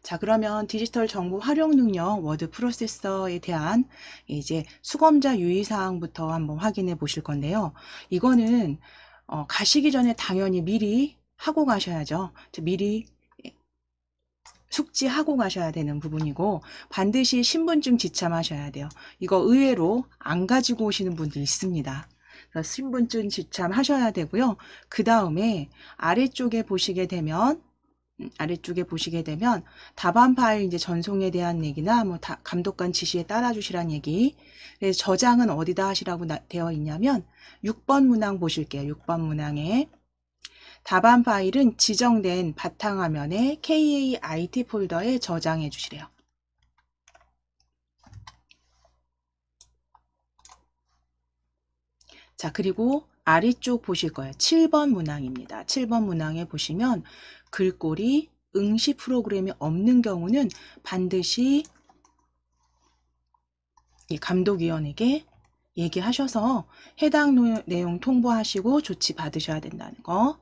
자, 그러면 디지털 정보 활용 능력 워드 프로세서에 대한 이제 수검자 유의사항부터 한번 확인해 보실 건데요. 이거는 가시기 전에 당연히 미리 하고 가셔야죠. 미리 숙지하고 가셔야 되는 부분이고, 반드시 신분증 지참하셔야 돼요. 이거 의외로 안 가지고 오시는 분들 있습니다. 그래서 신분증 지참하셔야 되고요. 그 다음에 아래쪽에 보시게 되면 답안 파일 이제 전송에 대한 얘기나 뭐 감독관 지시에 따라 주시란 얘기. 그래서 저장은 어디다 하시라고 되어 있냐면 6번 문항 보실게요. 6번 문항에 답안 파일은 지정된 바탕화면에 KAIT 폴더에 저장해 주시래요. 자, 그리고 아래쪽 보실 거예요. 7번 문항입니다. 7번 문항에 보시면 글꼴이 응시 프로그램이 없는 경우는 반드시 이 감독위원에게 얘기하셔서 해당 내용 통보하시고 조치 받으셔야 된다는 거.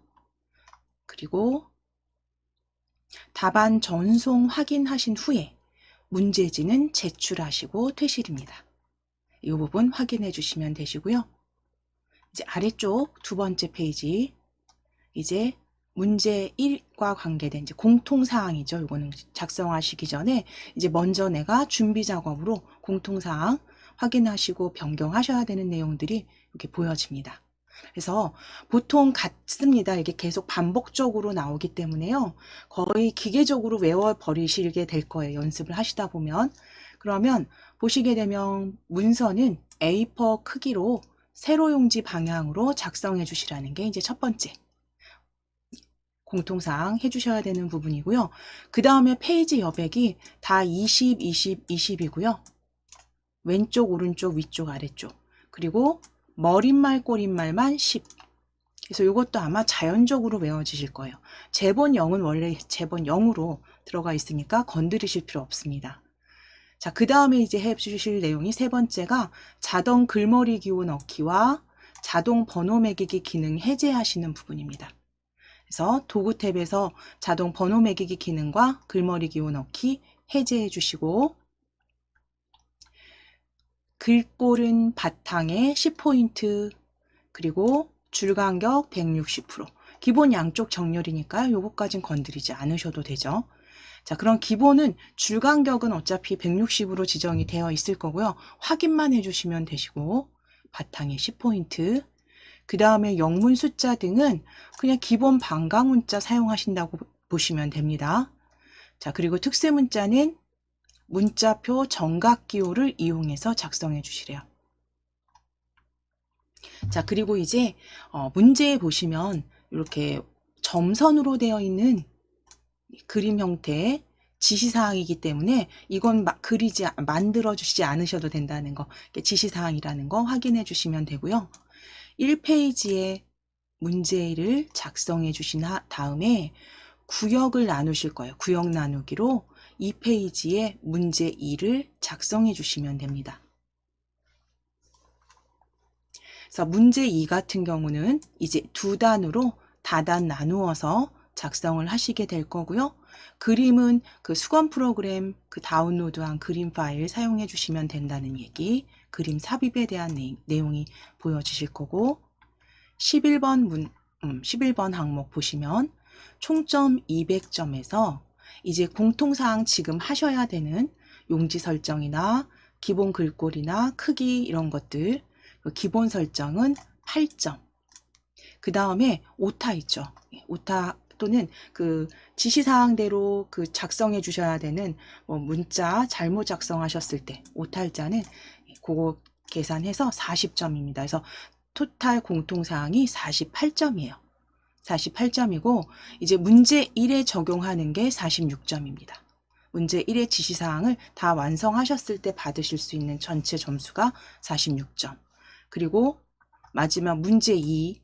그리고 답안 전송 확인하신 후에 문제지는 제출하시고 퇴실입니다. 이 부분 확인해 주시면 되시고요. 이제 아래쪽 두 번째 페이지, 이제 문제 1과 관계된 이제 공통사항이죠. 이거는 작성하시기 전에 이제 먼저 내가 준비 작업으로 공통사항 확인하시고 변경하셔야 되는 내용들이 이렇게 보여집니다. 그래서 보통 같습니다. 이게 계속 반복적으로 나오기 때문에요. 거의 기계적으로 외워버리시게 될 거예요. 연습을 하시다 보면. 그러면 보시게 되면 문서는 A4 크기로 세로 용지 방향으로 작성해 주시라는 게 이제 첫 번째 공통사항 해주셔야 되는 부분이고요. 그 다음에 페이지 여백이 다 20, 20, 20이고요. 왼쪽, 오른쪽, 위쪽, 아래쪽. 그리고 머릿말, 꼬릿말만 10. 그래서 이것도 아마 자연적으로 외워지실 거예요. 제본 0은 원래 제본 0으로 들어가 있으니까 건드리실 필요 없습니다. 자, 그 다음에 이제 해주실 내용이 세 번째가 자동 글머리 기호 넣기와 자동 번호 매기기 기능 해제하시는 부분입니다. 그래서 도구 탭에서 자동 번호 매기기 기능과 글머리 기호 넣기 해제해 주시고, 글꼴은 바탕에 10포인트, 그리고 줄 간격 160%. 기본 양쪽 정렬이니까요. 요거까진 건드리지 않으셔도 되죠. 자, 그럼 기본은 줄 간격은 어차피 160으로 지정이 되어 있을 거고요. 확인만 해주시면 되시고, 바탕에 10포인트. 그 다음에 영문 숫자 등은 그냥 기본 반가 문자 사용하신다고 보시면 됩니다. 자, 그리고 특수 문자는 문자표 정각 기호를 이용해서 작성해 주시래요. 자, 그리고 이제 문제에 보시면 이렇게 점선으로 되어 있는 그림 형태의 지시사항이기 때문에 이건 만들어 주시지 않으셔도 된다는 거, 지시사항이라는 거 확인해 주시면 되고요. 1페이지에 문제를 작성해 주신 다음에 구역을 나누실 거예요. 구역 나누기로 2페이지에 문제 2를 작성해 주시면 됩니다. 그래서 문제 2 같은 경우는 이제 두 단으로 다단 나누어서 작성을 하시게 될 거고요. 그림은 그 수검 프로그램 그 다운로드한 그림 파일 사용해 주시면 된다는 얘기, 그림 삽입에 대한 내용이 보여지실 거고, 11번 항목 보시면 총점 200점에서 이제 공통사항 지금 하셔야 되는 용지 설정이나 기본 글꼴이나 크기 이런 것들, 기본 설정은 8점. 그 다음에 오타 있죠. 오타 또는 그 지시사항대로 그 작성해 주셔야 되는 문자 잘못 작성하셨을 때 오탈자는 그거 계산해서 40점입니다. 그래서 토탈 공통사항이 48점이에요. 48점이고 이제 문제 1에 적용하는 게 46점입니다. 문제 1의 지시사항을 다 완성하셨을 때 받으실 수 있는 전체 점수가 46점. 그리고 마지막 문제 2,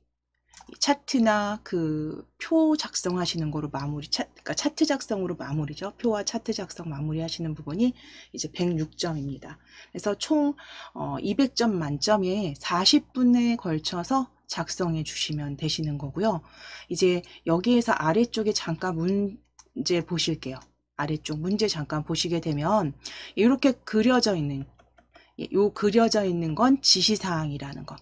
차트나 그 표 작성하시는 거로 그러니까 차트 작성으로 마무리죠. 표와 차트 작성 마무리 하시는 부분이 이제 106점입니다. 그래서 총 200점 만점에 40분에 걸쳐서 작성해 주시면 되시는 거고요. 이제 여기에서 아래쪽에 잠깐 문제 보실게요. 아래쪽 문제 잠깐 보시게 되면 이렇게 그려져 있는 요 그려져 있는 건 지시사항이라는 거.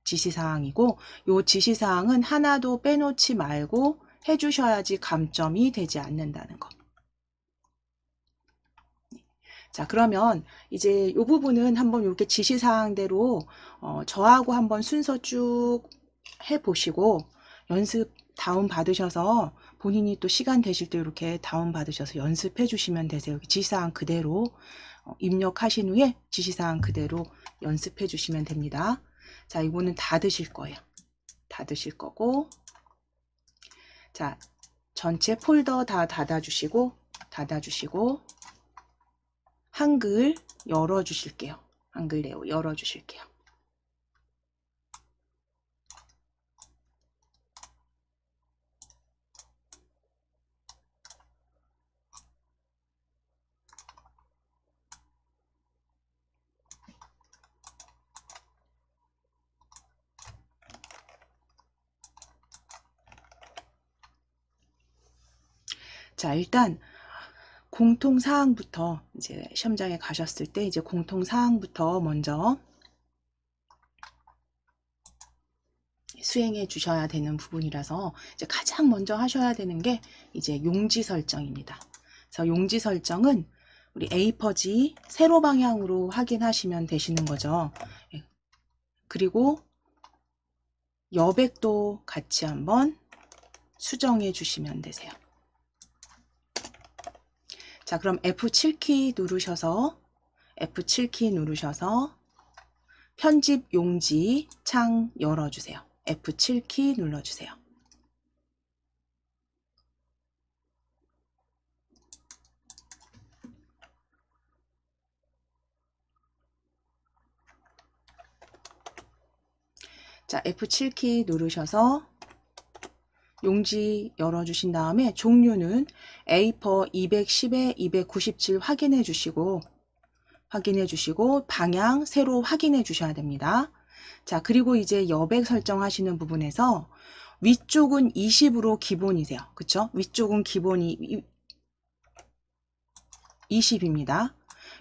지시사항이고 요 지시사항은 하나도 빼놓지 말고 해주셔야지 감점이 되지 않는다는 거. 자, 그러면 이제 이 부분은 한번 이렇게 지시사항대로 저하고 한번 순서 쭉 해보시고 연습 다운 받으셔서 본인이 또 시간 되실 때 이렇게 다운 받으셔서 연습해 주시면 되세요. 지시사항 그대로 입력하신 후에 지시사항 그대로 연습해 주시면 됩니다. 자, 이거는 다 드실 거예요. 다 드실 거고, 자, 전체 폴더 다 닫아주시고 한글 열어주실게요. 한글 네오 열어주실게요. 자, 일단 공통사항부터 이제 시험장에 가셨을 때 이제 공통사항부터 먼저 수행해 주셔야 되는 부분이라서 이제 가장 먼저 하셔야 되는 게 이제 용지 설정입니다. 그래서 용지 설정은 우리 A 퍼지 세로 방향으로 확인하시면 되시는 거죠. 그리고 여백도 같이 한번 수정해 주시면 되세요. 자, 그럼 F7키 누르셔서 편집 용지 창 열어주세요. F7키 눌러주세요. 자, F7키 누르셔서 용지 열어주신 다음에 종류는 A4 210에 297 확인해 주시고 방향 세로 확인해 주셔야 됩니다. 자, 그리고 이제 여백 설정하시는 부분에서 위쪽은 20으로 기본이세요. 그쵸? 위쪽은 기본이 20입니다.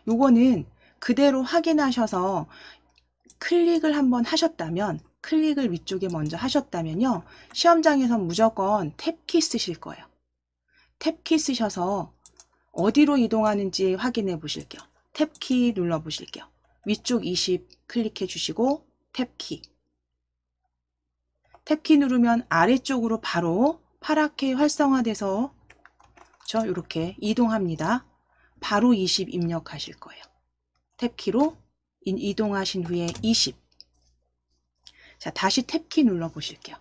요거는 그대로 확인하셔서 클릭을 한번 하셨다면 클릭을 위쪽에 먼저 하셨다면요. 시험장에서 무조건 탭키 쓰실 거예요. 탭키 쓰셔서 어디로 이동하는지 확인해 보실게요. 탭키 눌러 보실게요. 위쪽 20 클릭해 주시고 탭키. 탭키 누르면 아래쪽으로 바로 파랗게 활성화돼서 이렇게 이동합니다. 바로 20 입력하실 거예요. 탭키로 이동하신 후에 20. 자, 다시 탭키 눌러 보실게요.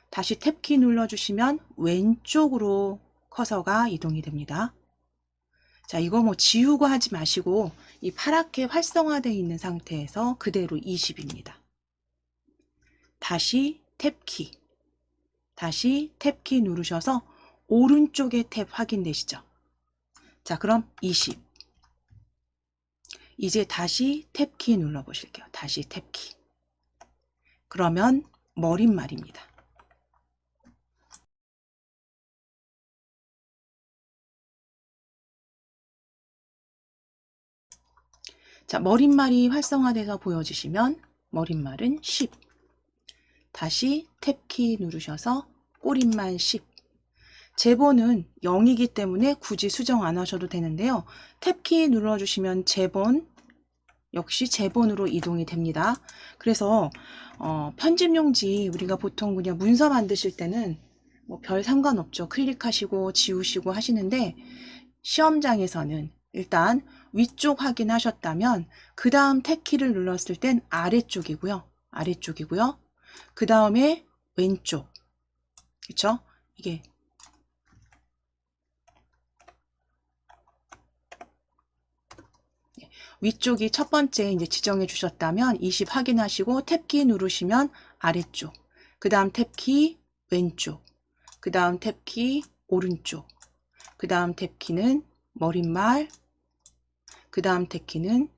다시 탭키 눌러주시면 왼쪽으로 커서가 이동이 됩니다. 자, 이거 뭐 지우고 하지 마시고 이 파랗게 활성화되어 있는 상태에서 그대로 20입니다. 다시 탭키 누르셔서 오른쪽에 탭 확인되시죠? 자, 그럼 20. 이제 다시 탭키 눌러 보실게요. 다시 탭키. 그러면 머릿말입니다. 자, 머릿말이 활성화돼서 보여주시면 머릿말은 10. 다시 탭키 누르셔서 꼬릿말 10. 제본은 0이기 때문에 굳이 수정 안 하셔도 되는데요. 탭키 눌러주시면 제본 역시 제본으로 이동이 됩니다. 그래서 편집용지 우리가 보통 그냥 문서 만드실 때는 뭐 별 상관없죠. 클릭하시고 지우시고 하시는데 시험장에서는 일단 위쪽 확인하셨다면 그 다음 탭키를 눌렀을 땐 아래쪽이고요. 그 다음에 왼쪽. 그쵸? 이게 위쪽이 첫 번째 이제 지정해 주셨다면 20 확인하시고 탭키 누르시면 아래쪽, 그 다음 탭키 왼쪽, 그 다음 탭키 오른쪽, 그 다음 탭키는 머릿말, 그 다음 탭키는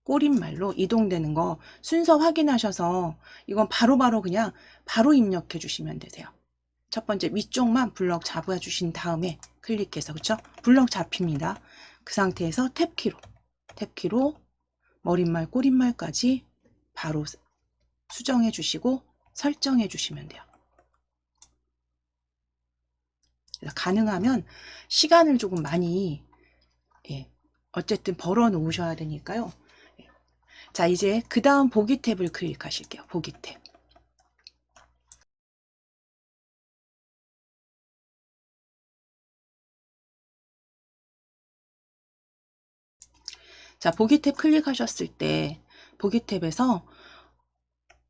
꼬릿말로 이동되는 거 순서 확인하셔서 이건 바로바로 그냥 바로 입력해 주시면 되세요. 첫 번째 위쪽만 블럭 잡아주신 다음에 클릭해서, 그쵸? 블럭 잡힙니다. 그 상태에서 탭키로 머릿말, 꼬릿말까지 바로 수정해 주시고 설정해 주시면 돼요. 가능하면 시간을 조금 많이 어쨌든 벌어 놓으셔야 되니까요. 자, 이제 그 다음 보기 탭을 클릭하실게요. 보기 탭. 자, 보기 탭 클릭하셨을 때 보기 탭에서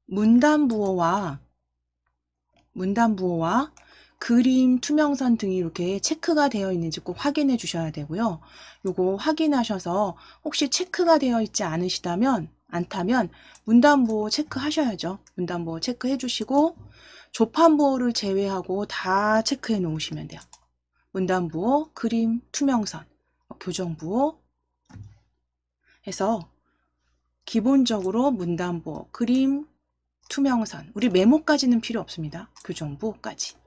문단부호와 그림, 투명선 등이 이렇게 체크가 되어 있는지 꼭 확인해 주셔야 되고요. 요거 확인하셔서 혹시 체크가 되어 있지 않다면 문단부호 체크하셔야죠. 문단부호 체크해 주시고 조판부호를 제외하고 다 체크해 놓으시면 돼요. 문단부호, 그림, 투명선, 교정부호 해서 기본적으로 문단부호, 그림, 투명선, 우리 메모까지는 필요 없습니다. 교정부호까지.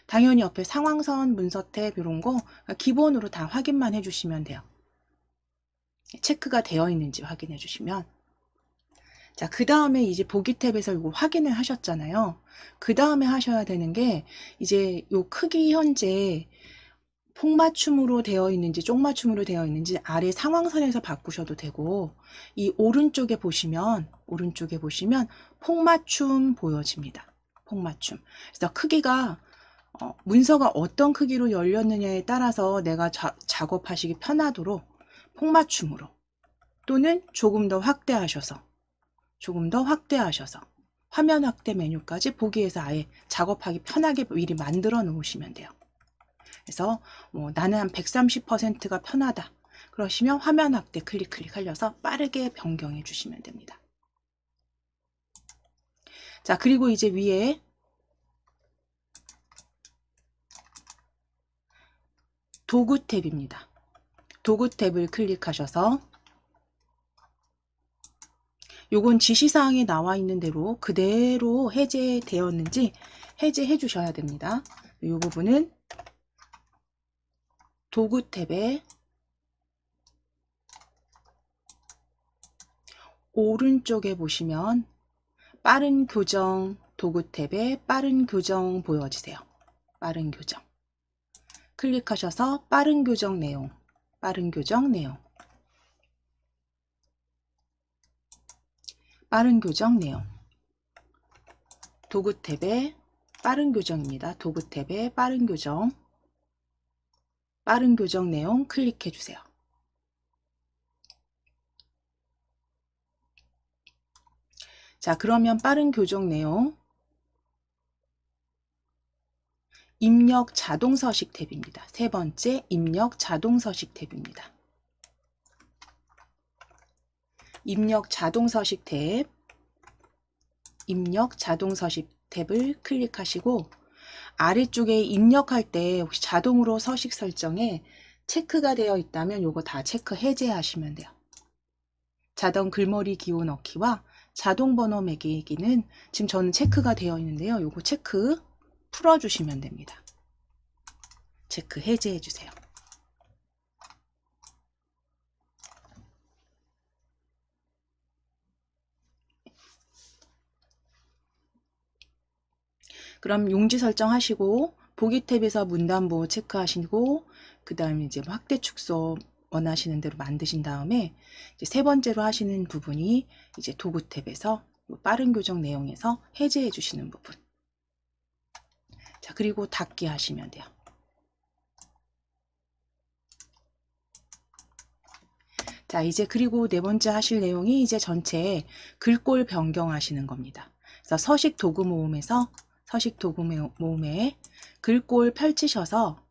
당연히 옆에 상황선, 문서탭 이런 거 기본으로 다 확인만 해주시면 돼요. 체크가 되어 있는지 확인해 주시면. 자, 그 다음에 이제 보기 탭에서 이거 확인을 하셨잖아요. 그 다음에 하셔야 되는 게 이제 요 크기 현재 폭맞춤으로 되어 있는지 쪽맞춤으로 되어 있는지 아래 상황선에서 바꾸셔도 되고, 이 오른쪽에 보시면 폭맞춤 보여집니다. 폭맞춤. 그래서 크기가 문서가 어떤 크기로 열렸느냐에 따라서 내가 작업하시기 편하도록 폭맞춤으로 또는 조금 더 확대하셔서 화면 확대 메뉴까지 보기에서 아예 작업하기 편하게 미리 만들어 놓으시면 돼요. 그래서 나는 한 130%가 편하다 그러시면 화면 확대 클릭하셔서 빠르게 변경해 주시면 됩니다. 자, 그리고 이제 위에 도구 탭입니다. 도구 탭을 클릭하셔서 요건 지시사항에 나와 있는 대로 그대로 해제되었는지 해제해 주셔야 됩니다. 이 부분은 도구 탭에 오른쪽에 보시면 빠른 교정 도구 탭에 빠른 교정 보여지세요. 빠른 교정 클릭하셔서 빠른 교정 내용 도구 탭에 빠른 교정입니다. 도구 탭에 빠른 교정 내용 클릭해 주세요. 자, 그러면 빠른 교정 내용 입력 자동 서식 탭입니다. 세 번째 입력 자동 서식 탭입니다. 입력 자동 서식 탭을 클릭하시고 아래쪽에 입력할 때 혹시 자동으로 서식 설정에 체크가 되어 있다면 요거 다 체크 해제하시면 돼요. 자동 글머리 기호 넣기와 자동 번호 매기기는 지금 저는 체크가 되어 있는데요. 요거 체크 풀어주시면 됩니다. 체크 해제해 주세요. 그럼 용지 설정하시고 보기 탭에서 문단부호 체크하시고 그 다음에 이제 확대 축소 원하시는 대로 만드신 다음에 이제 세 번째로 하시는 부분이 이제 도구 탭에서 빠른 교정 내용에서 해제해 주시는 부분. 자, 그리고 닫기 하시면 돼요. 자, 이제 그리고 네 번째 하실 내용이 이제 전체 글꼴 변경하시는 겁니다. 그래서 서식 도구 모음에 글꼴 펼치셔서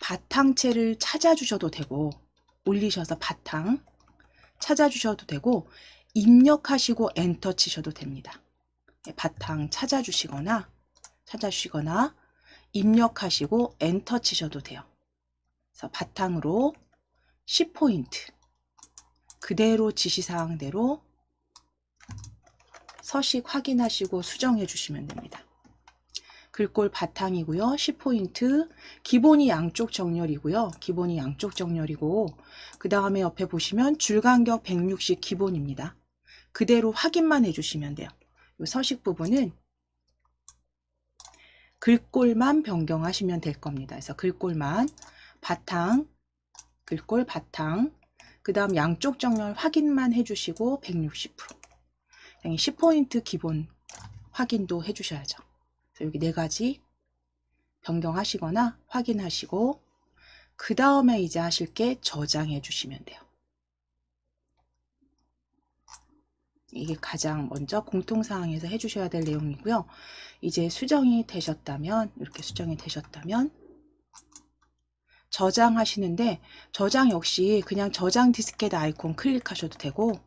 바탕체를 찾아주셔도 되고 올리셔서 바탕 찾아주셔도 되고 입력하시고 엔터 치셔도 됩니다. 바탕 찾아주시거나 입력하시고 엔터 치셔도 돼요. 그래서 바탕으로 10포인트 그대로 지시사항대로 서식 확인하시고 수정해 주시면 됩니다. 글꼴 바탕이고요. 10포인트. 기본이 양쪽 정렬이고요. 기본이 양쪽 정렬이고 그 다음에 옆에 보시면 줄간격 160 기본입니다. 그대로 확인만 해주시면 돼요. 이 서식 부분은 글꼴만 변경하시면 될 겁니다. 그래서 글꼴만 바탕, 글꼴 바탕, 그 다음 양쪽 정렬 확인만 해주시고 160%. 10포인트 기본 확인도 해주셔야죠. 그래서 여기 4가지 변경하시거나 확인하시고 그 다음에 이제 하실 게 저장해 주시면 돼요. 이게 가장 먼저 공통사항에서 해주셔야 될 내용이고요. 이제 수정이 되셨다면, 이렇게 수정이 되셨다면 저장하시는데, 저장 역시 그냥 저장 디스켓 아이콘 클릭하셔도 되고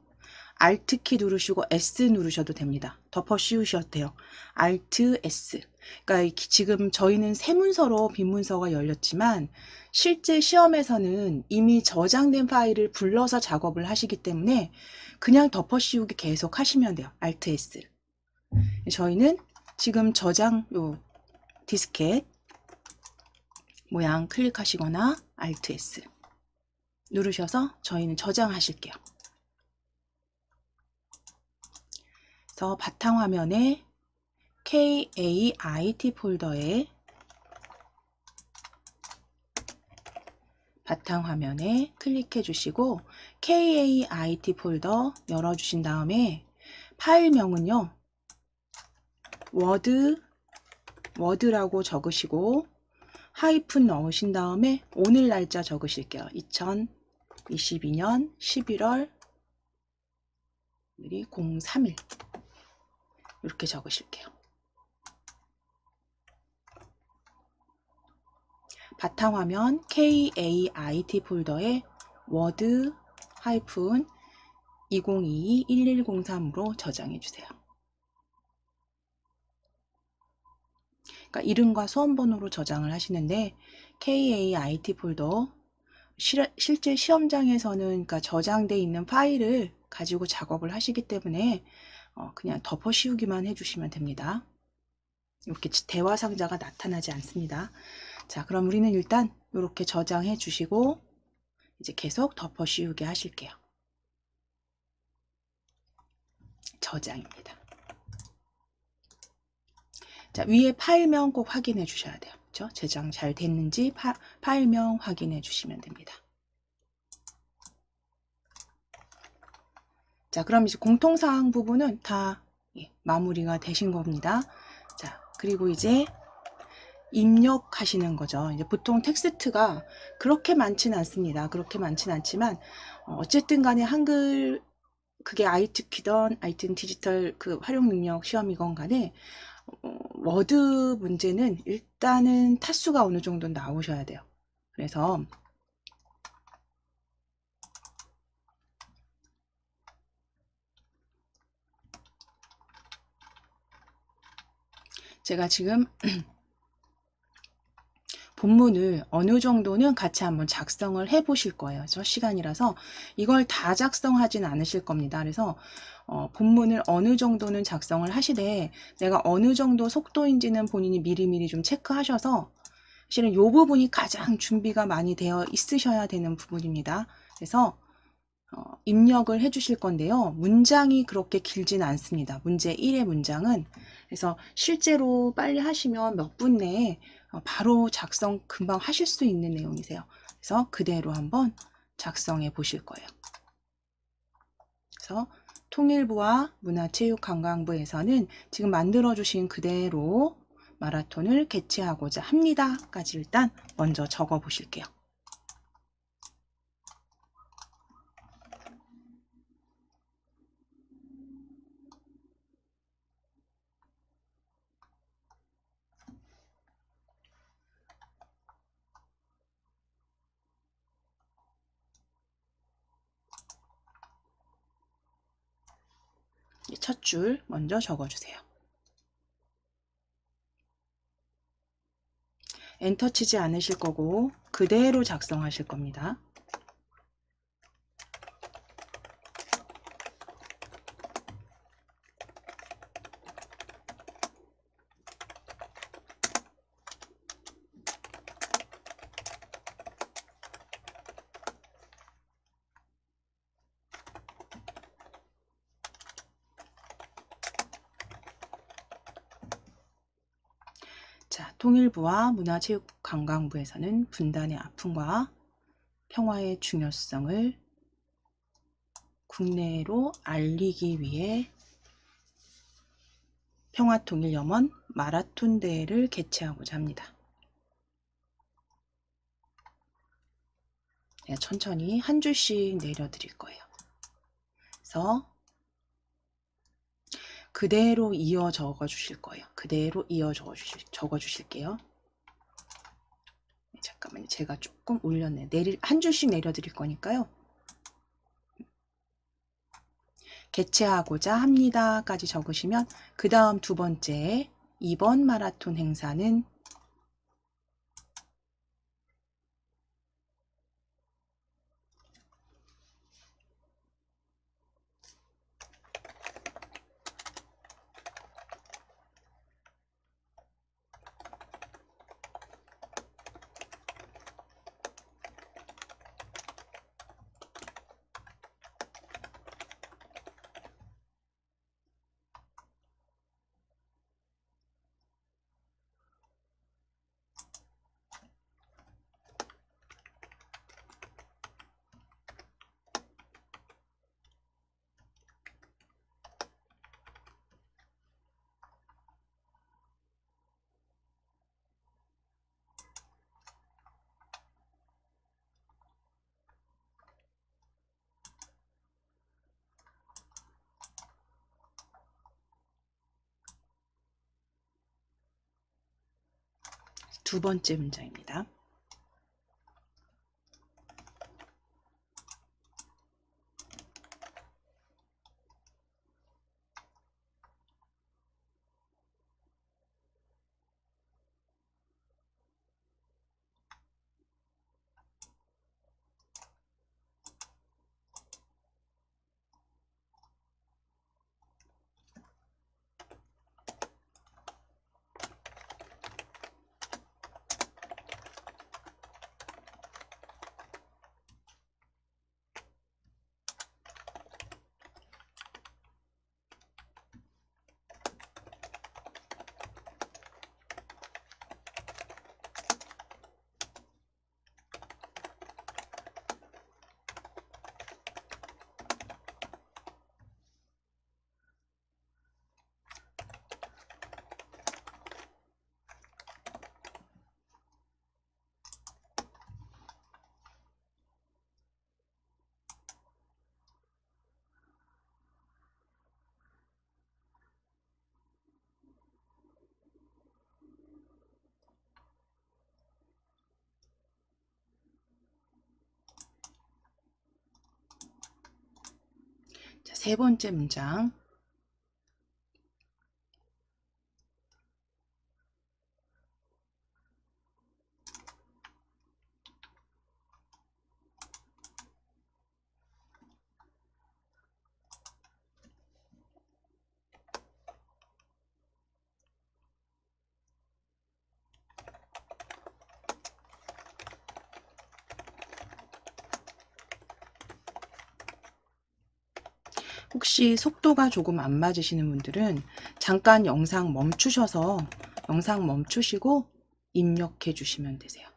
Alt키 누르시고 S 누르셔도 됩니다. 덮어 씌우셔도 돼요. Alt S. 그러니까 지금 저희는 새 문서로 빈 문서가 열렸지만 실제 시험에서는 이미 저장된 파일을 불러서 작업을 하시기 때문에 그냥 덮어 씌우기 계속 하시면 돼요. Alt S. 저희는 지금 저장 요 디스켓 모양 클릭하시거나 Alt S 누르셔서 저희는 저장하실게요. 그래서 바탕화면에 KAIT 폴더에 바탕화면에 클릭해 주시고 KAIT 폴더 열어주신 다음에 파일명은요 워드라고 적으시고 하이픈 넣으신 다음에 오늘 날짜 적으실게요. 2022년 11월 03일 이렇게 적으실게요. 바탕화면 KAIT 폴더에 워드 하이픈 2022-1103으로 저장해 주세요. 그러니까 이름과 수험번호로 저장을 하시는데 KAIT 폴더 실제 시험장에서는 그러니까 저장돼 있는 파일을 가지고 작업을 하시기 때문에 그냥 덮어 씌우기만 해주시면 됩니다. 이렇게 대화 상자가 나타나지 않습니다. 자, 그럼 우리는 일단 이렇게 저장해 주시고 이제 계속 덮어 씌우게 하실게요. 저장입니다. 자, 위에 파일명 꼭 확인해 주셔야 돼요. 그렇죠? 저장 잘 됐는지 파일명 확인해 주시면 됩니다. 자, 그럼 이제 공통사항 부분은 다 마무리가 되신 겁니다. 자, 그리고 이제 입력하시는 거죠. 이제 보통 텍스트가 그렇게 많지는 않습니다. 그렇게 많지는 않지만 어쨌든 간에 한글 그게 IT키던 하여튼 디지털 그 활용 능력 시험이건 간에 워드 문제는 일단은 타수가 어느 정도 나오셔야 돼요. 그래서 제가 지금 본문을 어느 정도는 같이 한번 작성을 해 보실 거예요. 저 시간이라서 이걸 다 작성하진 않으실 겁니다. 그래서 본문을 어느 정도는 작성을 하시되 내가 어느 정도 속도인지는 본인이 미리미리 좀 체크하셔서 사실은 이 부분이 가장 준비가 많이 되어 있으셔야 되는 부분입니다. 그래서 입력을 해 주실 건데요. 문장이 그렇게 길진 않습니다. 문제 1의 문장은. 그래서 실제로 빨리 하시면 몇 분 내에 바로 작성 금방 하실 수 있는 내용이세요. 그래서 그대로 한번 작성해 보실 거예요. 그래서 통일부와 문화체육관광부에서는 지금 만들어 주신 그대로 마라톤을 개최하고자 합니다까지 일단 먼저 적어 보실게요. 첫 줄 먼저 적어주세요. 엔터 치지 않으실 거고 그대로 작성하실 겁니다. 자, 통일부와 문화체육관광부에서는 분단의 아픔과 평화의 중요성을 국내로 알리기 위해 평화통일염원 마라톤 대회를 개최하고자 합니다. 제가 천천히 한 줄씩 내려드릴 거예요. 그래서 그대로 이어 적어 주실 거예요. 그대로 이어 적어 주실게요. 잠깐만요. 제가 조금 올렸네. 한 줄씩 내려드릴 거니까요. 개최하고자 합니다까지 적으시면 그 다음 두 번째 2번 마라톤 행사는 두 번째 문장입니다. 자, 세 번째 문장. 혹시 속도가 조금 안 맞으시는 분들은 잠깐 영상 멈추셔서 영상 멈추시고 입력해 주시면 되세요.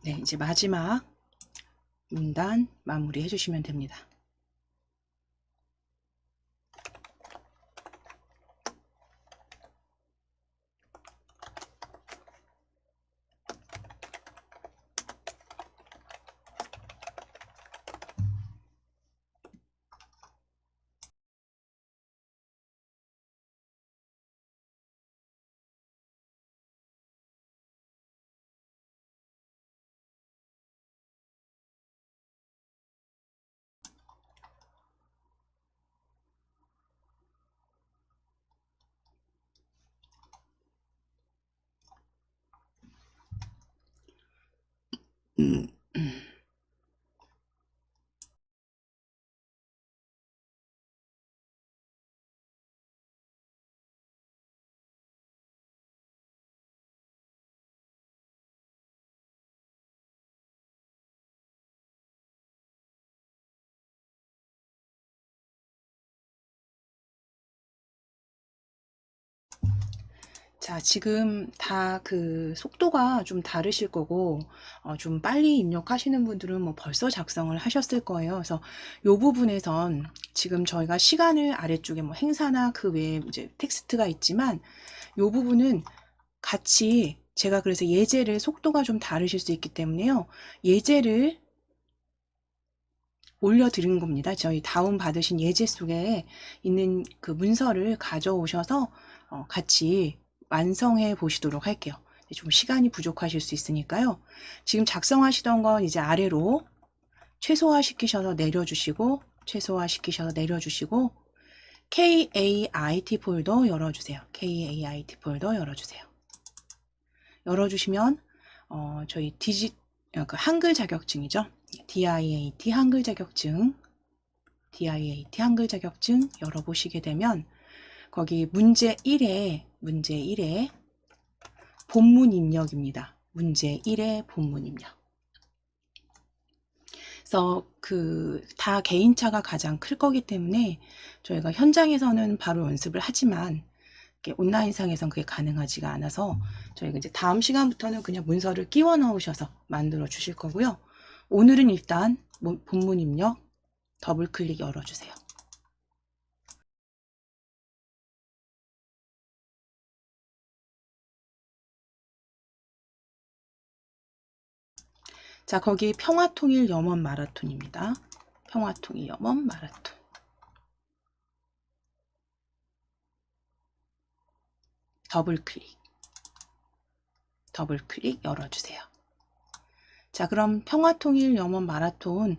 네, 이제 마지막 문단 마무리 해주시면 됩니다. 음. 자, 지금 다 그 속도가 좀 다르실 거고, 좀 빨리 입력하시는 분들은 뭐 벌써 작성을 하셨을 거예요. 그래서 요 부분에선 지금 저희가 시간을 아래쪽에 뭐 행사나 그 외에 이제 텍스트가 있지만, 요 부분은 같이 제가 그래서 예제를 속도가 좀 다르실 수 있기 때문에요. 예제를 올려드린 겁니다. 저희 다운 받으신 예제 속에 있는 그 문서를 가져오셔서 같이 완성해 보시도록 할게요. 좀 시간이 부족하실 수 있으니까요. 지금 작성하시던 건 이제 아래로 최소화 시키셔서 내려주시고, 최소화 시키셔서 내려주시고, KAIT 폴더 열어주세요. KAIT 폴더 열어주세요. 열어주시면 저희 그 한글 자격증이죠. DIAT 한글 자격증, DIAT 한글 자격증 열어보시게 되면 거기 문제 1에 본문 입력입니다. 문제 1의 본문 입력. 그래서 그 다 개인차가 가장 클 거기 때문에 저희가 현장에서는 바로 연습을 하지만 온라인상에선 그게 가능하지가 않아서 저희가 이제 다음 시간부터는 그냥 문서를 끼워 넣으셔서 만들어 주실 거고요. 오늘은 일단 본문 입력 더블 클릭 열어주세요. 자, 거기 평화통일 염원 마라톤입니다. 평화통일 염원 마라톤. 더블 클릭 열어주세요. 자, 그럼 평화통일 염원 마라톤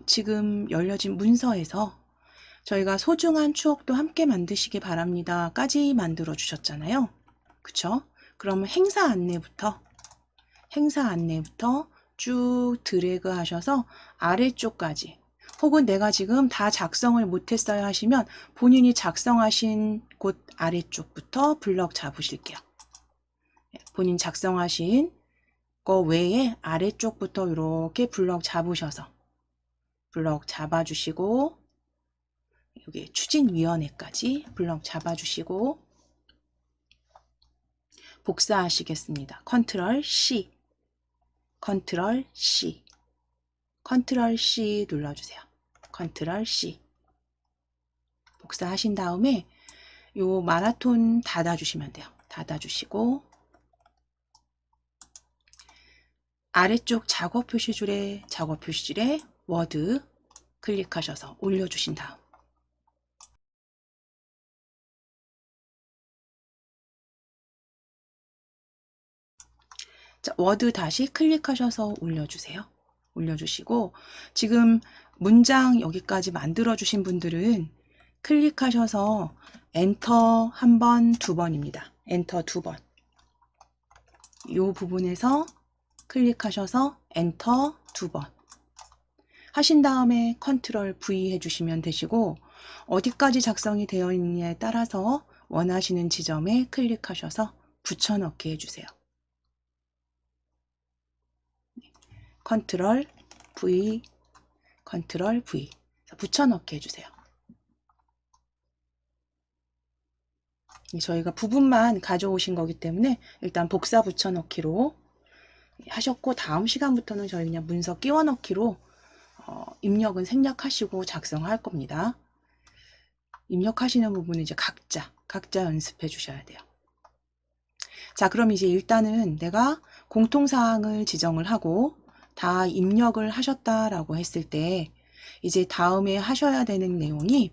지금 열려진 문서에서 저희가 소중한 추억도 함께 만드시기 바랍니다 까지 만들어 주셨잖아요. 그쵸? 그럼 행사 안내부터 쭉 드래그 하셔서 아래쪽까지, 혹은 내가 지금 다 작성을 못했어요 하시면 본인이 작성하신 곳 아래쪽부터 블럭 잡으실게요. 본인 작성하신 거 외에 아래쪽부터 이렇게 블럭 잡으셔서 블럭 잡아주시고, 여기 추진위원회까지 블럭 잡아주시고 복사하시겠습니다. 컨트롤 C, 컨트롤 C, 컨트롤 C 눌러주세요. 컨트롤 C. 복사하신 다음에 요 마라톤 닫아주시면 돼요. 닫아주시고 아래쪽 작업 표시줄에 워드 클릭하셔서 올려주신 다음, 자, 워드 다시 클릭하셔서 올려주세요. 올려주시고 지금 문장 여기까지 만들어 주신 분들은 클릭하셔서 엔터 한 번, 두 번입니다. 엔터 두 번. 이 부분에서 클릭하셔서 엔터 두 번 하신 다음에 컨트롤 V 해주시면 되시고, 어디까지 작성이 되어 있느냐에 따라서 원하시는 지점에 클릭하셔서 붙여넣기 해주세요. 컨트롤 V, 컨트롤 V 붙여넣기 해주세요. 저희가 부분만 가져오신 거기 때문에 일단 복사 붙여넣기로 하셨고, 다음 시간부터는 저희 그냥 문서 끼워 넣기로 입력은 생략하시고 작성할 겁니다. 입력하시는 부분은 이제 각자 연습해 주셔야 돼요. 자, 그럼 이제 일단은 내가 공통사항을 지정을 하고 다 입력을 하셨다라고 했을 때 이제 다음에 하셔야 되는 내용이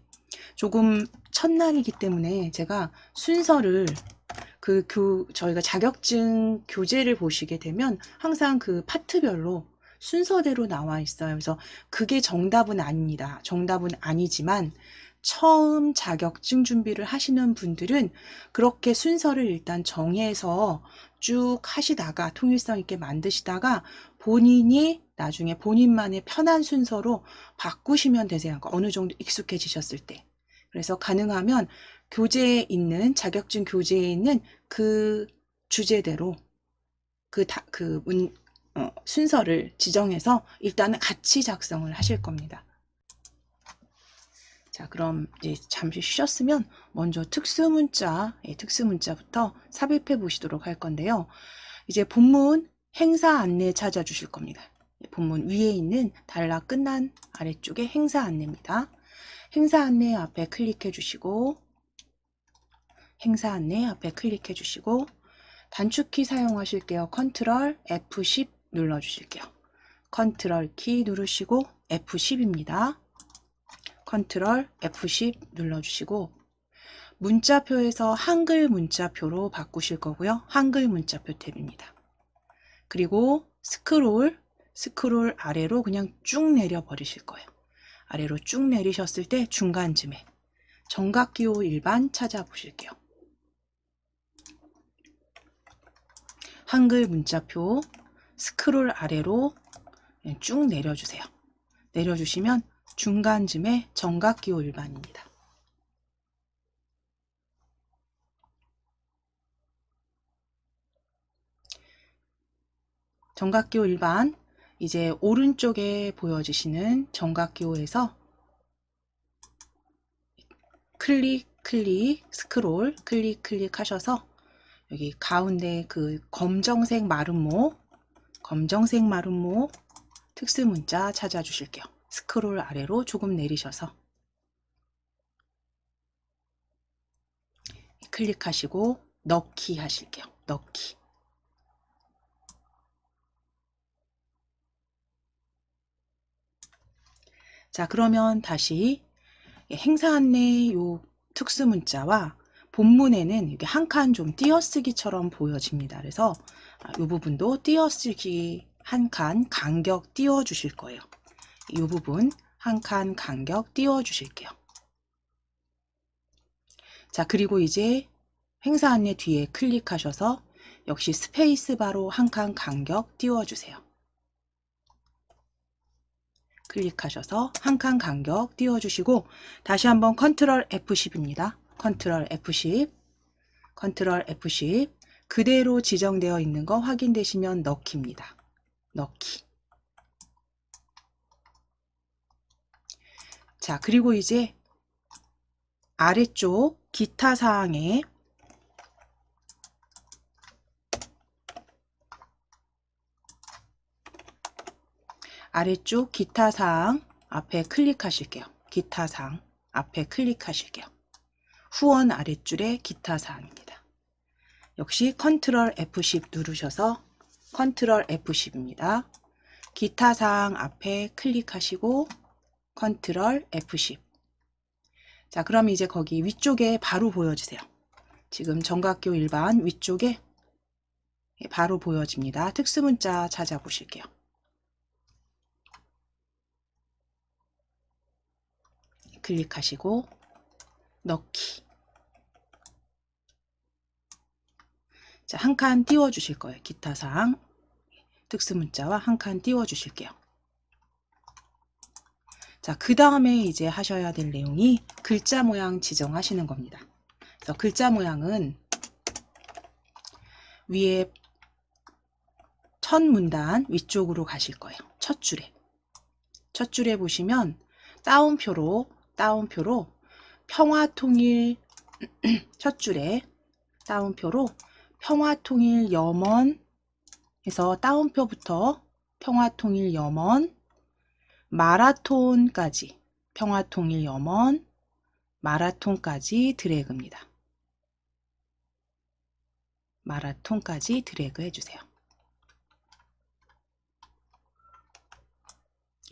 조금 첫날이기 때문에 제가 순서를 저희가 자격증 교재를 보시게 되면 항상 그 파트별로 순서대로 나와 있어요. 그래서 그게 정답은 아닙니다. 정답은 아니지만 처음 자격증 준비를 하시는 분들은 그렇게 순서를 일단 정해서 쭉 하시다가 통일성 있게 만드시다가 본인이 나중에 본인만의 편한 순서로 바꾸시면 되세요. 그러니까 어느 정도 익숙해지셨을 때. 그래서 가능하면 교재에 있는 자격증 교재에 있는 그 주제대로 순서를 지정해서 일단은 같이 작성을 하실 겁니다. 자, 그럼 이제 잠시 쉬셨으면 먼저 특수문자부터 삽입해 보시도록 할 건데요. 이제 본문 행사 안내 찾아주실 겁니다. 본문 위에 있는 달라 끝난 아래쪽에 행사 안내입니다. 행사 안내 앞에 클릭해 주시고 단축키 사용하실게요. 컨트롤 F10 눌러 주실게요. 컨트롤 키 누르시고 F10입니다. 컨트롤 F10 눌러주시고 문자표에서 한글 문자표로 바꾸실 거고요. 한글 문자표 탭입니다. 그리고 스크롤 아래로 그냥 쭉 내려 버리실 거예요. 아래로 쭉 내리셨을 때 중간쯤에 정각기호 일반 찾아보실게요. 한글 문자표 스크롤 아래로 쭉 내려주세요. 내려주시면 중간쯤에 정각기호 일반입니다. 정각기호 일반, 이제 오른쪽에 보여지시는 정각기호에서 스크롤 클릭 하셔서 여기 가운데 그 검정색 마름모 특수문자 찾아주실게요. 스크롤 아래로 조금 내리셔서 클릭하시고 넣기 하실게요. 넣기. 자, 그러면 다시 행사 안내 요 특수문자와 본문에는 이게 한 칸 좀 띄어쓰기처럼 보여집니다. 그래서 이 부분도 띄어쓰기 한 칸 간격 띄워 주실 거예요. 이 부분 한 칸 간격 띄워 주실게요. 자, 그리고 이제 행사 안내 뒤에 클릭하셔서 역시 스페이스바로 한 칸 간격 띄워 주세요. 클릭하셔서 한 칸 간격 띄워 주시고 다시 한번 컨트롤 F10입니다. 컨트롤 F10 그대로 지정되어 있는 거 확인되시면 넣기입니다. 넣기. 자, 그리고 이제 아래쪽 기타 사항에 아래쪽 기타 사항 앞에 클릭하실게요. 기타 사항 앞에 클릭하실게요. 후원 아랫줄에 기타 사항입니다. 역시 컨트롤 F10 누르셔서 컨트롤 F10입니다. 기타 사항 앞에 클릭하시고 컨트롤 F10. 자, 그럼 이제 거기 위쪽에 바로 보여주세요. 지금 정각기호 일반 위쪽에 바로 보여집니다. 특수문자 찾아보실게요. 클릭하시고 넣기. 자, 한 칸 띄워 주실 거예요. 기타 사항 특수문자와 한 칸 띄워 주실게요. 자, 그 다음에 이제 하셔야 될 내용이 글자 모양 지정하시는 겁니다. 그래서 글자 모양은 위에 첫 문단 위쪽으로 가실 거예요. 첫 줄에 보시면 따옴표로 평화통일 첫 줄에 따옴표로 평화통일 염원 해서 따옴표부터 평화통일염원 마라톤까지 평화통일염원 마라톤까지 드래그입니다. 마라톤까지 드래그 해주세요.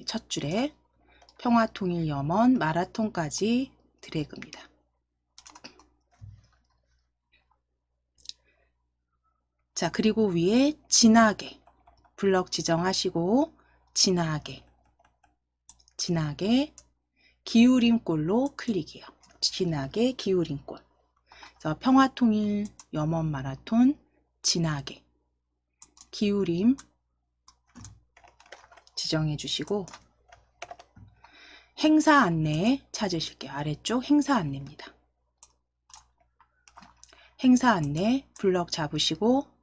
첫 줄에 평화통일염원 마라톤까지 드래그입니다. 자, 그리고 위에 진하게 블럭 지정하시고 진하게 기울임꼴로 클릭이요. 진하게 기울임꼴. 그래서 평화통일염원 마라톤 진하게 기울임 지정해 주시고 행사 안내 찾으실게요. 아래쪽 행사 안내입니다. 행사 안내 블럭 잡으시고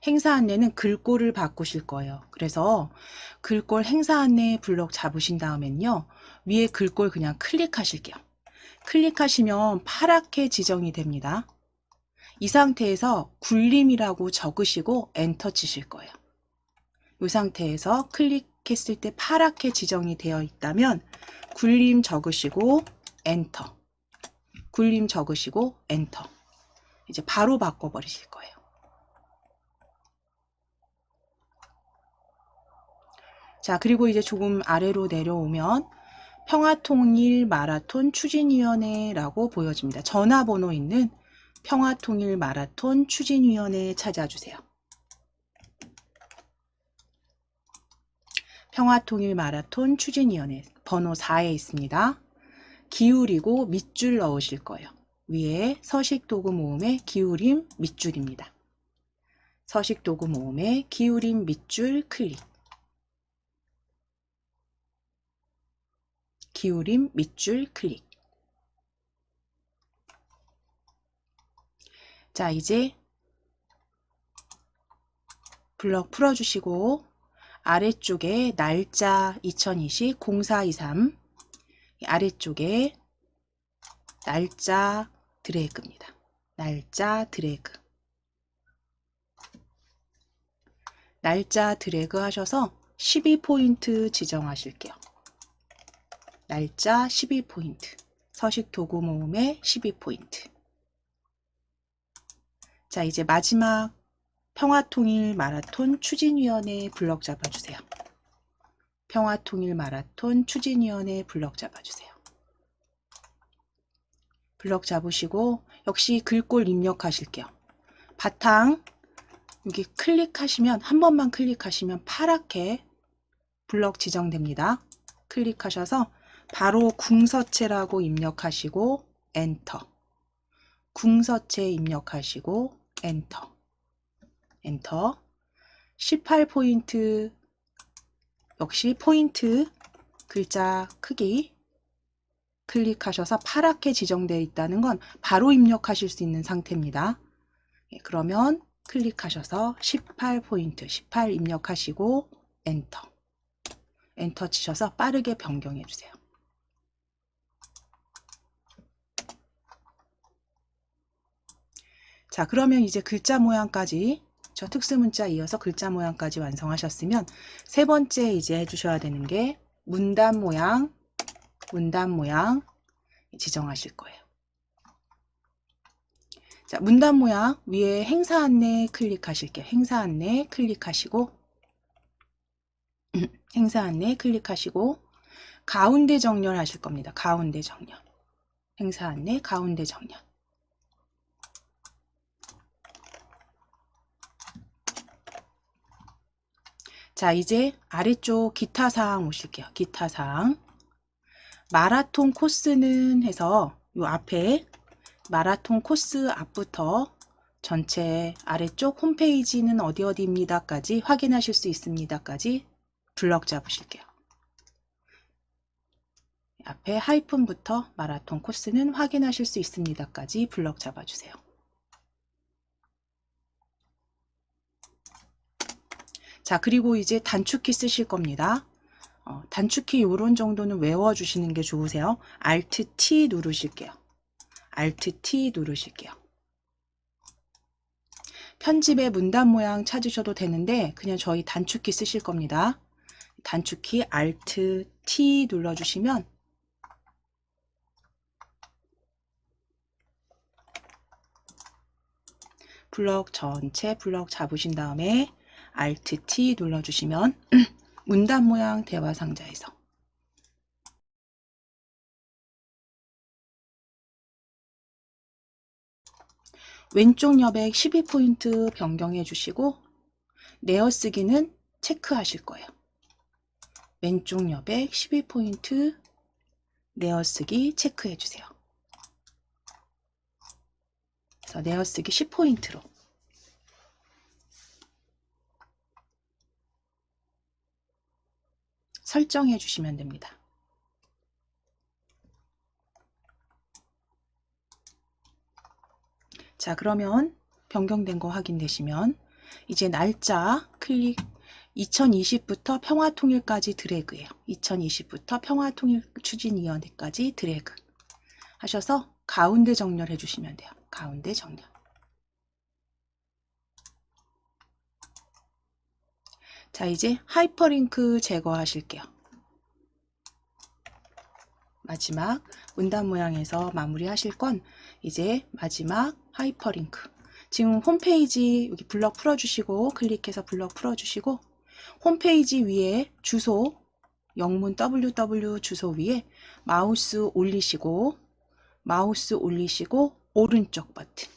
행사 안내는 글꼴을 바꾸실 거예요. 그래서 글꼴 행사 안내 블럭 잡으신 다음엔요. 위에 글꼴 그냥 클릭하실게요. 클릭하시면 파랗게 지정이 됩니다. 이 상태에서 굴림이라고 적으시고 엔터 치실 거예요. 이 상태에서 클릭했을 때 파랗게 지정이 되어 있다면 굴림 적으시고 엔터. 굴림 적으시고 엔터. 이제 바로 바꿔버리실 거예요. 자, 그리고 이제 조금 아래로 내려오면 평화통일 마라톤 추진위원회라고 보여집니다. 전화번호 있는 평화통일 마라톤 추진위원회 찾아주세요. 평화통일 마라톤 추진위원회 번호 4에 있습니다. 기울이고 밑줄 넣으실 거예요. 위에 서식도구 모음의 기울임 밑줄입니다. 서식도구 모음의 기울임 밑줄 클릭. 기울임 밑줄 클릭. 자, 이제 블럭 풀어주시고 아래쪽에 날짜 2020 0423 아래쪽에 날짜 드래그입니다. 날짜 드래그. 날짜 드래그 하셔서 12포인트 지정하실게요. 날짜 12포인트. 서식 도구 모음의 12포인트. 자, 이제 마지막 평화통일 마라톤 추진위원회 블럭 잡아주세요. 평화통일 마라톤 추진위원회 블럭 잡아주세요. 블럭 잡으시고 역시 글꼴 입력하실게요. 바탕 여기 클릭하시면 한 번만 클릭하시면 파랗게 블럭 지정됩니다. 클릭하셔서 바로 궁서체라고 입력하시고 엔터. 궁서체 입력하시고 엔터. 엔터. 18포인트 역시 포인트 글자 크기 클릭하셔서 파랗게 지정되어 있다는 건 바로 입력하실 수 있는 상태입니다. 그러면 클릭하셔서 18포인트 18 입력하시고 엔터. 엔터 치셔서 빠르게 변경해 주세요. 자, 그러면 이제 글자 모양까지 저 특수문자 이어서 글자 모양까지 완성하셨으면 세 번째 이제 해주셔야 되는 게 문단 모양 지정하실 거예요. 자, 문단 모양 위에 행사 안내 클릭하실게요. 행사 안내 클릭하시고 행사 안내 클릭하시고 가운데 정렬 하실 겁니다. 가운데 정렬. 행사 안내 가운데 정렬. 자, 이제 아래쪽 기타 사항 오실게요. 기타 사항. 마라톤 코스는 해서 요 앞에 마라톤 코스 앞부터 전체 아래쪽 홈페이지는 어디입니다까지 확인하실 수 있습니다까지 블럭 잡으실게요. 앞에 하이픈부터 마라톤 코스는 확인하실 수 있습니다까지 블럭 잡아주세요. 자, 그리고 이제 단축키 쓰실 겁니다. 단축키 요런 정도는 외워주시는 게 좋으세요. Alt T 누르실게요. Alt T 누르실게요. 편집의 문단 모양 찾으셔도 되는데 그냥 저희 단축키 쓰실 겁니다. 단축키 Alt T 눌러주시면 블럭 전체 블럭 잡으신 다음에 Alt T 눌러주시면 문단 모양 대화 상자에서 왼쪽 여백 12포인트 변경해 주시고 내어쓰기는 체크하실 거예요. 왼쪽 여백 12포인트 내어쓰기 체크해 주세요. 그래서 내어쓰기 10포인트로 설정해 주시면 됩니다. 자, 그러면 변경된 거 확인되시면 이제 날짜 클릭 2020부터 평화통일까지 드래그예요. 2020부터 평화통일 추진위원회까지 드래그 하셔서 가운데 정렬해 주시면 돼요. 가운데 정렬. 자, 이제 하이퍼링크 제거하실게요. 마지막 문단 모양에서 마무리 하실 건 이제 마지막 하이퍼링크. 지금 홈페이지 여기 블럭 풀어주시고 클릭해서 블럭 풀어주시고 홈페이지 위에 주소 영문 www 주소 위에 마우스 올리시고 오른쪽 버튼.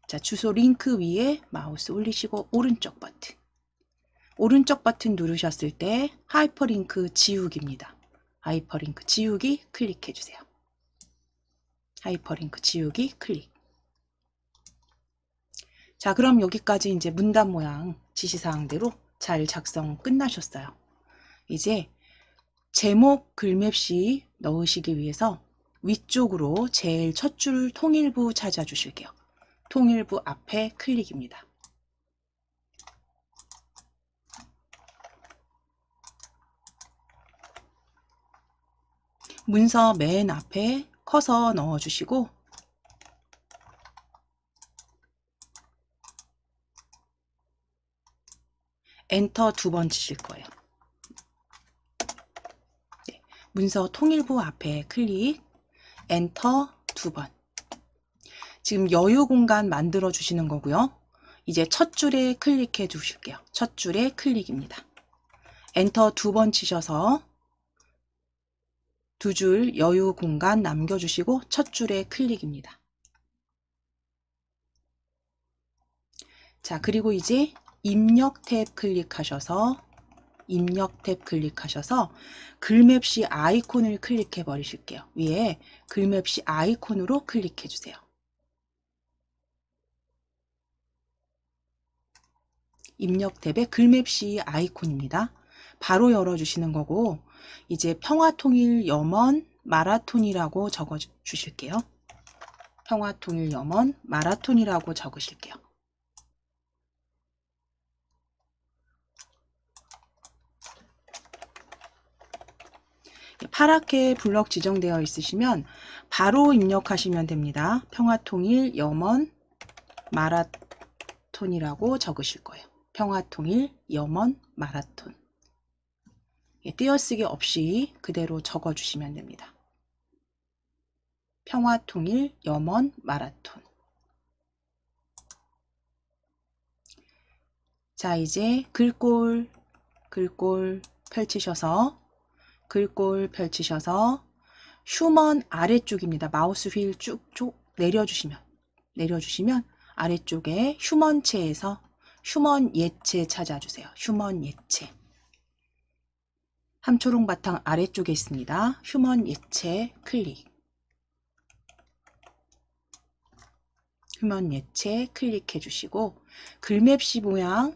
자, 주소 링크 위에 마우스 올리시고 오른쪽 버튼 누르셨을 때 하이퍼링크 지우기입니다. 하이퍼링크 지우기 클릭해 주세요. 하이퍼링크 지우기 클릭. 자, 그럼 여기까지 이제 문단 모양 지시사항대로 잘 작성 끝나셨어요. 이제 제목 글맵시 넣으시기 위해서 위쪽으로 제일 첫 줄 통일부 찾아주실게요. 통일부 앞에 클릭입니다. 문서 맨 앞에 커서 넣어주시고 엔터 2번 치실 거예요. 네, 문서 통일부 앞에 클릭, 엔터 2번. 지금 여유 공간 만들어 주시는 거고요. 이제 첫 줄에 클릭해 주실게요. 첫 줄에 클릭입니다. 엔터 2번 치셔서 두 줄 여유 공간 남겨주시고 첫 줄에 클릭입니다. 자, 그리고 이제 입력 탭 클릭하셔서 글맵시 아이콘을 클릭해 버리실게요. 위에 글맵시 아이콘으로 클릭해 주세요. 입력 탭에 글맵시 아이콘입니다. 바로 열어주시는 거고 이제 평화통일 염원 마라톤이라고 적어 주실게요. 평화통일 염원 마라톤이라고 적으실게요. 파랗게 블럭 지정되어 있으시면 바로 입력하시면 됩니다. 평화통일 염원 마라톤이라고 적으실 거예요. 평화통일 염원 마라톤. 띄어쓰기 없이 그대로 적어주시면 됩니다. 평화통일 염원 마라톤. 자, 이제 글꼴 펼치셔서 휴먼 아래쪽입니다. 마우스 휠 쭉쭉 내려주시면 아래쪽에 휴먼체에서 휴먼 예체 찾아주세요. 휴먼 예체. 함초롱 바탕 아래쪽에 있습니다. 휴먼 예체 클릭. 휴먼 예체 클릭해 주시고 글맵시 모양은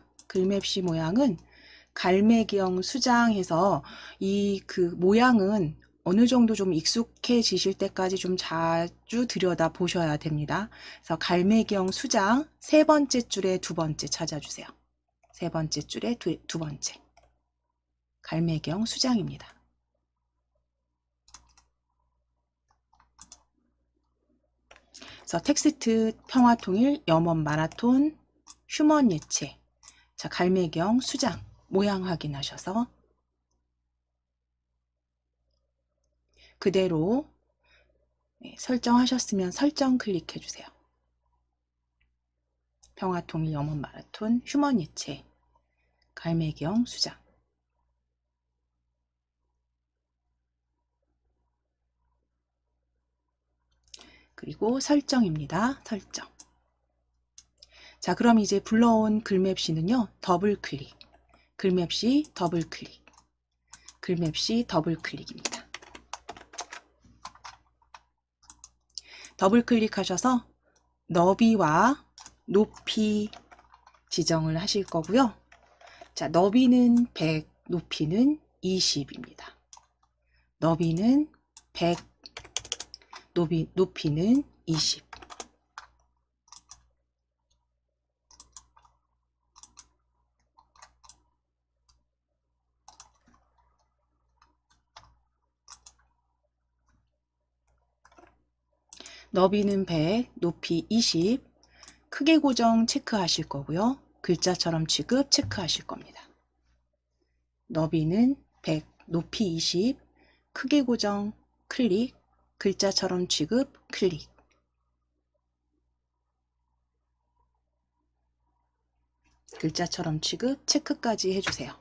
갈매기형 수장해서 이 모양은 어느 정도 좀 익숙해지실 때까지 좀 자주 들여다 보셔야 됩니다. 그래서 갈매기형 수장 세 번째 줄에 두 번째 찾아주세요. 세 번째 줄에 두 번째. 갈매기형 수장입니다. 그래서 텍스트 평화통일 염원 마라톤 휴먼 예체. 자, 갈매경 수장 모양 확인하셔서 그대로 설정하셨으면 설정 클릭해 주세요. 평화통일 염원 마라톤 휴먼 예체 갈매경 수장. 그리고 설정입니다. 설정. 자, 그럼 이제 불러온 글맵시는요. 더블 클릭. 글맵시 더블 클릭. 글맵시 더블 클릭입니다. 더블 클릭하셔서 너비와 높이 지정을 하실 거고요. 자, 너비는 100, 높이는 20입니다. 너비는 100, 높이는 20. 너비는 100, 높이 20. 크기 고정 체크하실 거고요. 글자처럼 취급 체크하실 겁니다. 너비는 100, 높이 20, 크기 고정 클릭, 글자처럼 취급 클릭. 글자처럼 취급 체크까지 해주세요.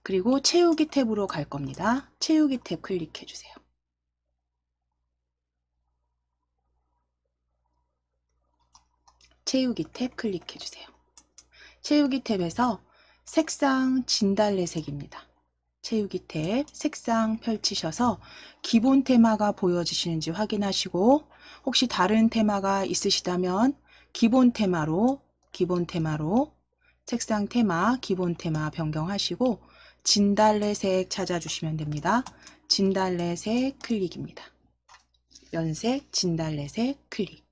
그리고 채우기 탭으로 갈 겁니다. 채우기 탭 클릭해 주세요. 채우기 탭 클릭해 주세요. 채우기 탭에서 색상 진달래색입니다. 채우기 탭 색상 펼치셔서 기본 테마가 보여지시는지 확인하시고 혹시 다른 테마가 있으시다면 기본 테마로 색상 테마 기본 테마 변경하시고 진달래색 찾아주시면 됩니다. 진달래색 클릭입니다. 연색 진달래색 클릭.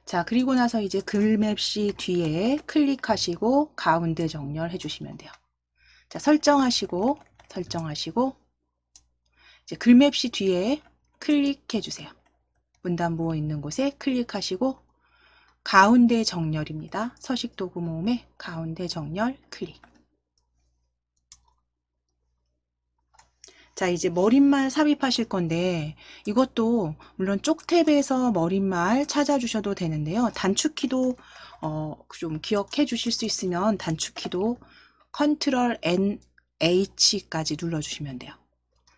자, 그리고 나서 이제 글맵시 뒤에 클릭하시고 가운데 정렬해 주시면 돼요. 자, 설정하시고 이제 글맵시 뒤에 클릭해 주세요. 문단부호 있는 곳에 클릭하시고 가운데 정렬입니다. 서식 도구 모음의 가운데 정렬 클릭. 자, 이제 머릿말 삽입하실 건데 이것도 물론 쪽탭에서 머릿말 찾아주셔도 되는데요. 단축키도 좀 기억해 주실 수 있으면 단축키도 컨트롤 N, H까지 눌러주시면 돼요.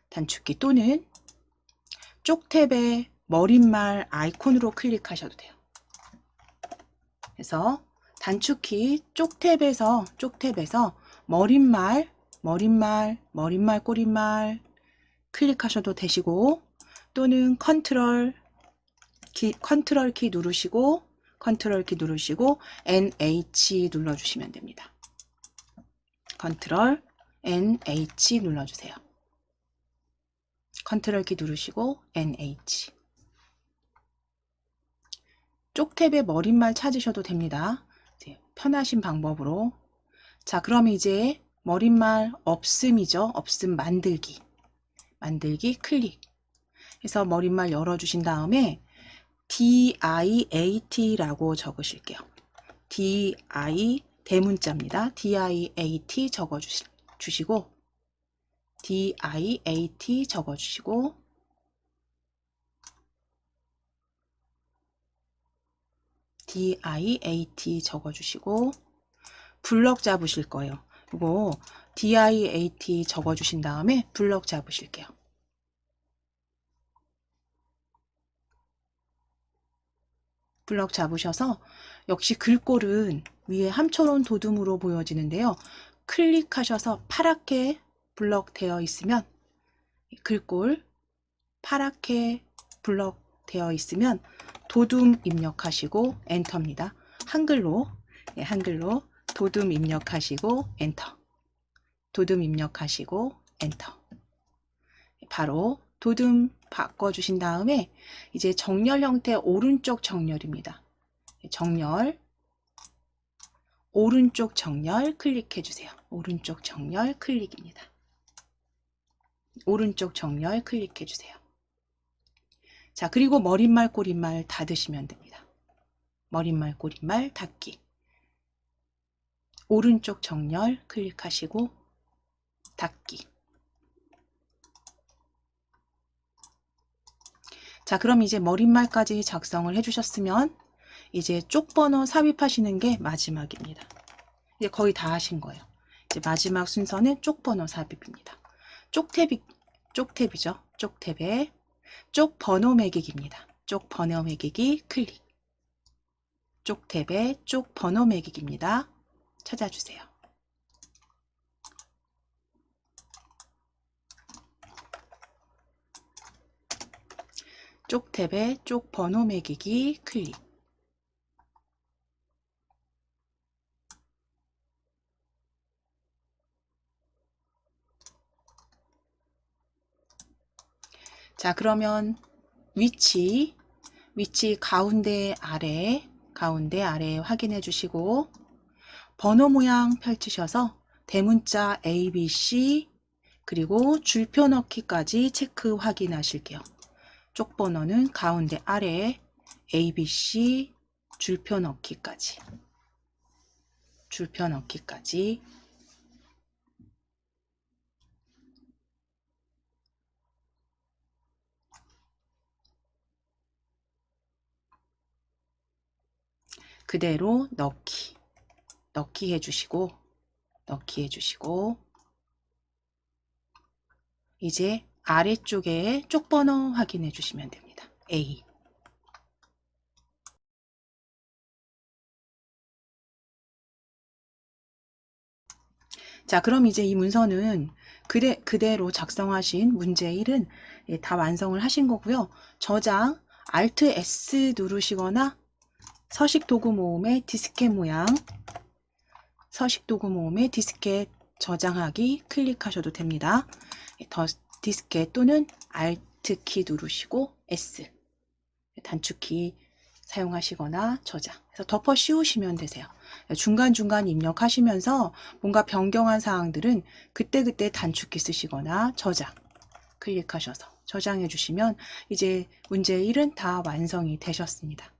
단축키 또는 쪽탭에 머릿말 아이콘으로 클릭하셔도 돼요. 그래서 단축키 쪽탭에서 머릿말, 꼬릿말 클릭하셔도 되시고 또는 컨트롤 키 누르시고 NH 눌러주시면 됩니다. 컨트롤 NH 눌러주세요. 컨트롤 키 누르시고 NH. 쪽탭에 머릿말 찾으셔도 됩니다. 편하신 방법으로. 자, 그럼 이제 머릿말 없음이죠. 없음 만들기 클릭 해서 머릿말 열어주신 다음에 DIAT라고 적으실게요. DI 대문자입니다. DIAT 적어주시고 DIAT 적어주시고 DIAT 적어주시고 블럭 잡으실 거예요. 이거 DIAT 적어주신 다음에 블럭 잡으실게요. 블럭 잡으셔서 역시 글꼴은 위에 함초론 도둠으로 보여지는데요. 클릭하셔서 파랗게 블럭 되어 있으면 글꼴 파랗게 블럭 되어 있으면 도둠 입력하시고 엔터입니다. 한글로 도둠 입력하시고 엔터. 도둠 입력하시고 엔터. 바로 도둠 바꿔주신 다음에 이제 정렬 형태 오른쪽 정렬입니다. 정렬 오른쪽 정렬 클릭해 주세요. 오른쪽 정렬 클릭입니다. 오른쪽 정렬 클릭해 주세요. 자, 그리고 머릿말 꼬릿말 닫으시면 됩니다. 머릿말 꼬릿말 닫기. 오른쪽 정렬 클릭하시고 닫기. 자, 그럼 이제 머릿말까지 작성을 해주셨으면 이제 쪽번호 삽입하시는 게 마지막입니다. 이제 거의 다 하신 거예요. 이제 마지막 순서는 쪽번호 삽입입니다. 쪽탭이죠. 쪽탭에 쪽번호 매기기입니다. 쪽번호 매기기 클릭. 쪽탭에 쪽번호 매기기입니다. 찾아주세요. 쪽탭에 쪽번호 매기기 클릭. 자, 그러면 위치 가운데 아래 확인해 주시고 번호 모양 펼치셔서 대문자 ABC 그리고 줄표 넣기까지 체크 확인하실게요. 쪽번호는 가운데 아래 ABC 줄표 넣기까지 그대로 넣기 해주시고 이제 아래쪽에 쪽번호 확인해 주시면 됩니다. A. 자, 그럼 이제 이 문서는 그대로 작성하신 문제 1은 다 완성을 하신 거고요. 저장 Alt S 누르시거나 서식 도구 모음의 디스켓 모양, 서식 도구 모음의 디스켓 저장하기 클릭하셔도 됩니다. 더 디스켓 또는 Alt 키 누르시고 S 단축키 사용하시거나 저장. 그래서 덮어 씌우시면 되세요. 중간중간 입력하시면서 뭔가 변경한 사항들은 그때그때 단축키 쓰시거나 저장 클릭하셔서 저장해 주시면 이제 문제 1은 다 완성이 되셨습니다.